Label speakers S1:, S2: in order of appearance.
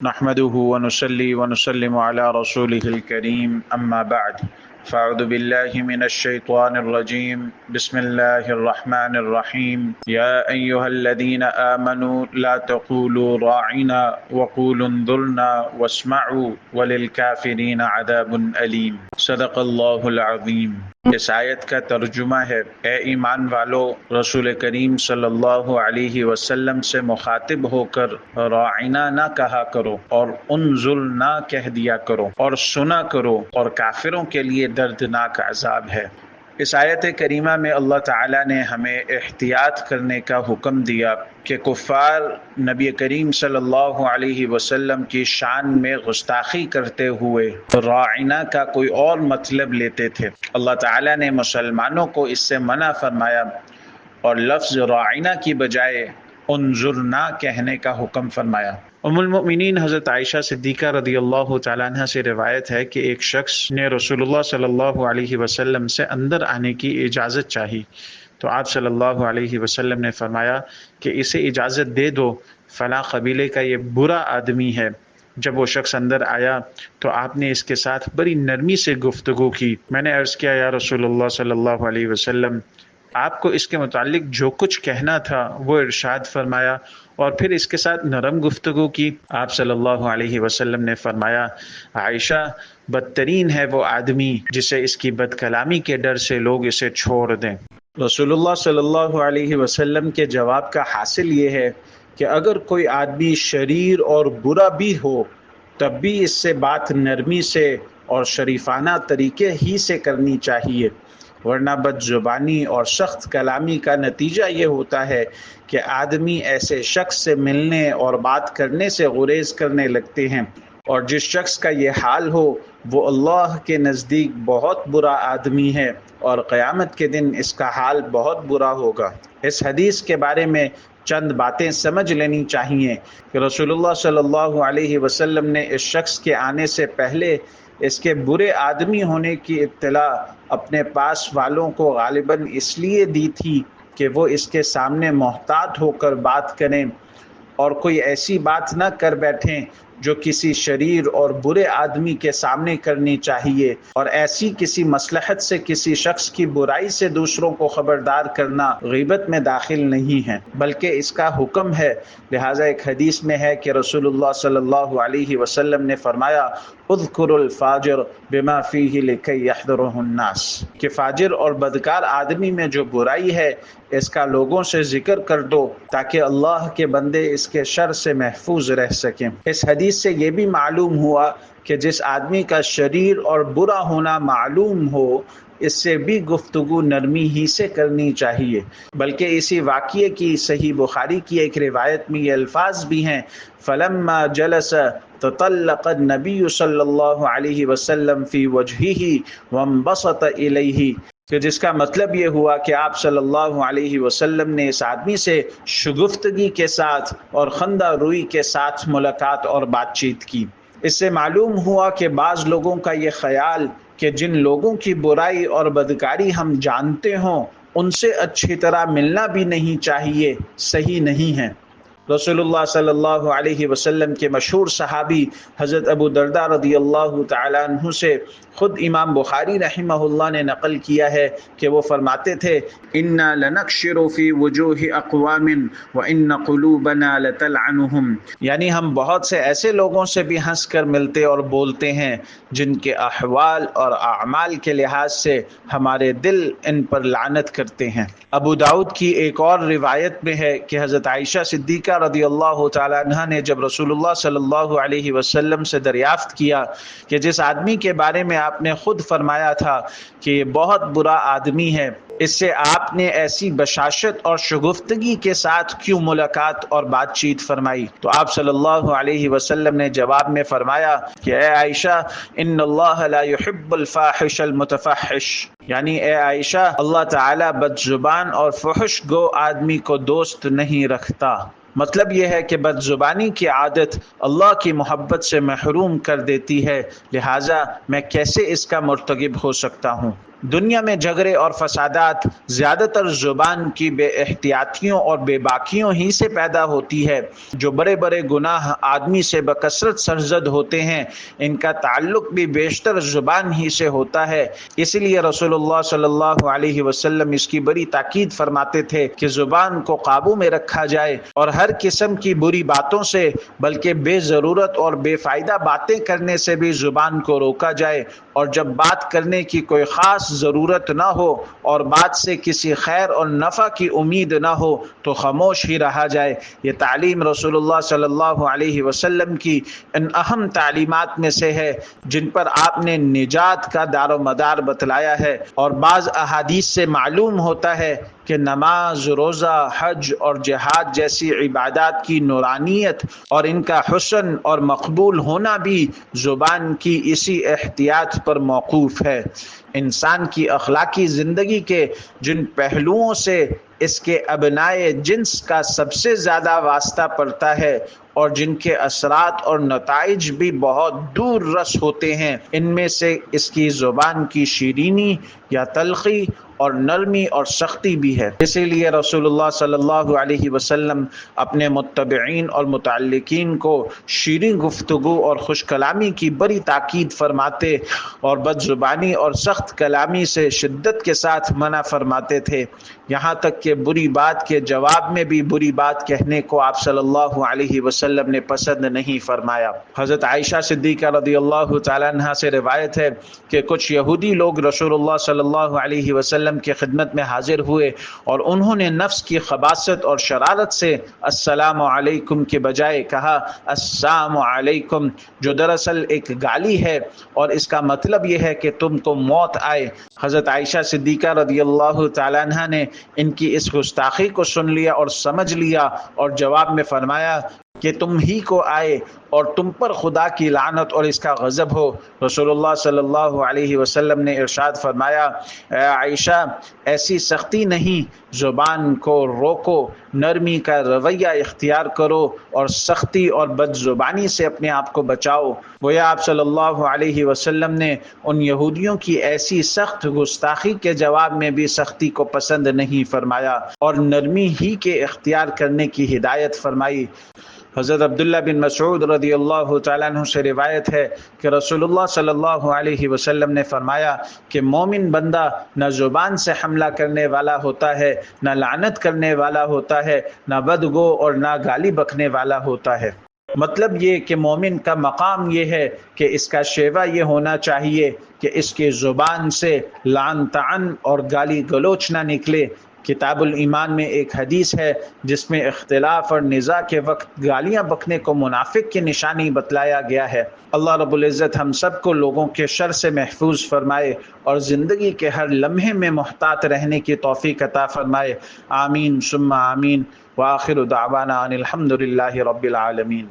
S1: نحمده ونصلي ونسلم على رسوله الكريم أما بعد فأعوذ بالله من الشيطان الرجيم بسم الله الرحمن الرحيم يا أيها الذين آمنوا لا تقولوا راعنا وقولوا انظرنا واسمعوا وللكافرين عذاب أليم صدق الله العظيم۔ اس آیت کا ترجمہ ہے، اے ایمان والو، رسول کریم صلی اللہ علیہ وسلم سے مخاطب ہو کر راعنا نہ کہا کرو اور انظر نہ کہہ دیا کرو اور سنا کرو، اور کافروں کے لیے دردناک عذاب ہے۔ اس آیت کریمہ میں اللہ تعالیٰ نے ہمیں احتیاط کرنے کا حکم دیا کہ کفار نبی کریم صلی اللہ علیہ وسلم کی شان میں گستاخی کرتے ہوئے راعنا کا کوئی اور مطلب لیتے تھے۔ اللہ تعالیٰ نے مسلمانوں کو اس سے منع فرمایا اور لفظ راعنا کی بجائے انظرنا کہنے کا حکم فرمایا۔ ام المؤمنین حضرت عائشہ صدیقہ رضی اللہ تعالیٰ عنہ سے روایت ہے کہ ایک شخص نے رسول اللہ صلی اللہ علیہ وسلم سے اندر آنے کی اجازت چاہی تو آپ صلی اللہ علیہ وسلم نے فرمایا کہ اسے اجازت دے دو، فلاں قبیلے کا یہ برا آدمی ہے۔ جب وہ شخص اندر آیا تو آپ نے اس کے ساتھ بڑی نرمی سے گفتگو کی۔ میں نے عرض کیا، یا رسول اللہ صلی اللہ علیہ وسلم، آپ کو اس کے متعلق جو کچھ کہنا تھا وہ ارشاد فرمایا، اور پھر اس کے ساتھ نرم گفتگو کی۔ آپ صلی اللہ علیہ وسلم نے فرمایا، عائشہ، بدترین ہے وہ آدمی جسے اس کی بد کلامی کے ڈر سے لوگ اسے چھوڑ دیں۔ رسول اللہ صلی اللہ علیہ وسلم کے جواب کا حاصل یہ ہے کہ اگر کوئی آدمی شریر اور برا بھی ہو تب بھی اس سے بات نرمی سے اور شریفانہ طریقے ہی سے کرنی چاہیے، ورنہ بد زبانی اور سخت کلامی کا نتیجہ یہ ہوتا ہے کہ آدمی ایسے شخص سے ملنے اور بات کرنے سے گریز کرنے لگتے ہیں، اور جس شخص کا یہ حال ہو وہ اللہ کے نزدیک بہت برا آدمی ہے، اور قیامت کے دن اس کا حال بہت برا ہوگا۔ اس حدیث کے بارے میں چند باتیں سمجھ لینی چاہیے کہ رسول اللہ صلی اللہ علیہ وسلم نے اس شخص کے آنے سے پہلے اس کے برے آدمی ہونے کی اطلاع اپنے پاس والوں کو غالباً اس لیے دی تھی کہ وہ اس کے سامنے محتاط ہو کر بات کریں اور کوئی ایسی بات نہ کر بیٹھیں جو کسی شریر اور برے آدمی کے سامنے کرنی چاہیے، اور ایسی کسی مصلحت سے کسی شخص کی برائی سے دوسروں کو خبردار کرنا غیبت میں داخل نہیں ہے بلکہ اس کا حکم ہے۔ لہٰذا ایک حدیث میں ہے کہ رسول اللہ صلی اللہ علیہ وسلم نے فرمایا، اذکر الفاجر بما فیہ لکی یحذرہ الناس، کہ فاجر اور بدکار آدمی میں جو برائی ہے اس کا لوگوں سے ذکر کر دو تاکہ اللہ کے بندے اس کے شر سے محفوظ رہ سکیں۔ اس حدیث سے یہ بھی معلوم ہوا کہ جس آدمی کا شریر اور برا ہونا معلوم ہو اس سے بھی گفتگو نرمی ہی سے کرنی چاہیے، بلکہ اسی واقعے کی صحیح بخاری کی ایک روایت میں یہ الفاظ بھی ہیں، فلما جلس تطلق النبی صلی اللہ علیہ وسلم فی وجہہ وانبسط الیہ، کہ جس کا مطلب یہ ہوا کہ آپ صلی اللہ علیہ وسلم نے اس آدمی سے شگفتگی کے ساتھ اور خندہ روئی کے ساتھ ملاقات اور بات چیت کی۔ اس سے معلوم ہوا کہ بعض لوگوں کا یہ خیال کہ جن لوگوں کی برائی اور بدکاری ہم جانتے ہوں ان سے اچھی طرح ملنا بھی نہیں چاہیے، صحیح نہیں ہے۔ رسول اللہ صلی اللہ علیہ وسلم کے مشہور صحابی حضرت ابو درداء رضی اللہ تعالیٰ عنہ سے خود امام بخاری رحمہ اللہ نے نقل کیا ہے کہ وہ فرماتے تھے، اِنَّا لَنَقْشِرُ فِي وُجُوهِ أَقْوَامٍ وَإِنَّ قُلُوبَنَا لَتَلْعَنُهُمْ، یعنی ہم بہت سے ایسے لوگوں سے بھی ہنس کر ملتے اور بولتے ہیں جن کے احوال اور اعمال کے لحاظ سے ہمارے دل ان پر لعنت کرتے ہیں۔ ابو داؤد کی ایک اور روایت میں ہے کہ حضرت عائشہ صدیقہ رضی اللہ تعالیٰ عنہ نے جب رسول اللہ صلی اللہ علیہ وسلم سے دریافت کیا کہ جس آدمی کے بارے میں آپ نے خود فرمایا تھا کہ یہ بہت برا آدمی ہے، اس سے آپ نے ایسی بشاشت اور شگفتگی کے ساتھ کیوں ملاقات اور بات چیت فرمائی؟ تو آپ صلی اللہ علیہ وسلم نے جواب میں فرمایا کہ اے عائشہ، ان اللہ لا يحب الفاحش المتفحش، یعنی اے عائشہ، اللہ تعالیٰ بد زبان اور فحش گو آدمی کو دوست نہیں رکھتا۔ مطلب یہ ہے کہ بد زبانی کی عادت اللہ کی محبت سے محروم کر دیتی ہے، لہٰذا میں کیسے اس کا مرتکب ہو سکتا ہوں؟ دنیا میں جھگڑے اور فسادات زیادہ تر زبان کی بے احتیاطیوں اور بے باکیوں ہی سے پیدا ہوتی ہے۔ جو بڑے بڑے گناہ آدمی سے بکثرت سرزد ہوتے ہیں، ان کا تعلق بھی بیشتر زبان ہی سے ہوتا ہے۔ اس لیے رسول اللہ صلی اللہ علیہ وسلم اس کی بڑی تاکید فرماتے تھے کہ زبان کو قابو میں رکھا جائے اور ہر قسم کی بری باتوں سے، بلکہ بے ضرورت اور بے فائدہ باتیں کرنے سے بھی زبان کو روکا جائے، اور جب بات کرنے کی کوئی خاص ضرورت نہ ہو اور بات سے کسی خیر اور نفع کی امید نہ ہو تو خاموش ہی رہا جائے۔ یہ تعلیم رسول اللہ صلی اللہ علیہ وسلم کی ان اہم تعلیمات میں سے ہے جن پر آپ نے نجات کا دار و مدار بتلایا ہے۔ اور بعض احادیث سے معلوم ہوتا ہے کہ نماز، روزہ، حج اور جہاد جیسی عبادات کی نورانیت اور ان کا حسن اور مقبول ہونا بھی زبان کی اسی احتیاط پر موقوف ہے۔ انسان کی اخلاقی زندگی کے جن پہلوؤں سے اس کے ابنائے جنس کا سب سے زیادہ واسطہ پڑتا ہے اور جن کے اثرات اور نتائج بھی بہت دور رس ہوتے ہیں، ان میں سے اس کی زبان کی شیرینی یا تلخی اور نرمی اور سختی بھی ہے۔ اسی لیے رسول اللہ صلی اللہ علیہ وسلم اپنے متبعین اور متعلقین کو شیرین گفتگو اور خوش کلامی کی بڑی تاکید فرماتے اور بد زبانی اور سخت کلامی سے شدت کے ساتھ منع فرماتے تھے، یہاں تک کہ بری بات کے جواب میں بھی بری بات کہنے کو آپ صلی اللہ علیہ وسلم نے پسند نہیں فرمایا۔ حضرت عائشہ صدیقہ رضی اللہ تعالیٰ عنہ سے روایت ہے کہ کچھ یہودی لوگ رسول اللہ صلی اللہ علیہ وسلم کی خدمت میں حاضر ہوئے اور انہوں نے نفس کی خباثت اور شرارت سے السلام علیکم کے بجائے کہا السلام علیکم، جو دراصل ایک گالی ہے اور اس کا مطلب یہ ہے کہ تم کو موت آئے۔ حضرت عائشہ صدیقہ رضی اللہ تعالیٰ عنہ نے ان کی اس گستاخی کو سن لیا اور سمجھ لیا اور جواب میں فرمایا کہ تم ہی کو آئے اور تم پر خدا کی لعنت اور اس کا غضب ہو۔ رسول اللہ صلی اللہ علیہ وسلم نے ارشاد فرمایا، اے عائشہ، ایسی سختی نہیں، زبان کو روکو، نرمی کا رویہ اختیار کرو اور سختی اور بد زبانی سے اپنے آپ کو بچاؤ۔ گویا آپ صلی اللہ علیہ وسلم نے ان یہودیوں کی ایسی سخت گستاخی کے جواب میں بھی سختی کو پسند نہیں فرمایا اور نرمی ہی کے اختیار کرنے کی ہدایت فرمائی۔ حضرت عبداللہ بن مسعود رضی اللہ تعالیٰ عنہ سے روایت ہے کہ رسول اللہ صلی اللہ علیہ وسلم نے فرمایا کہ مومن بندہ نہ زبان سے حملہ کرنے والا ہوتا ہے، نہ لعنت کرنے والا ہوتا ہے، نہ بدگو اور نہ گالی بکنے والا ہوتا ہے۔ مطلب یہ کہ مومن کا مقام یہ ہے کہ اس کا شیوہ یہ ہونا چاہیے کہ اس کی زبان سے لعن طعن اور گالی گلوچ نہ نکلے۔ کتاب الایمان میں ایک حدیث ہے جس میں اختلاف اور نزاع کے وقت گالیاں بکنے کو منافق کی نشانی بتلایا گیا ہے۔ اللہ رب العزت ہم سب کو لوگوں کے شر سے محفوظ فرمائے اور زندگی کے ہر لمحے میں محتاط رہنے کی توفیق عطا فرمائے۔ آمین ثم آمین، وآخر دعوانا ان الحمد للہ رب العالمین۔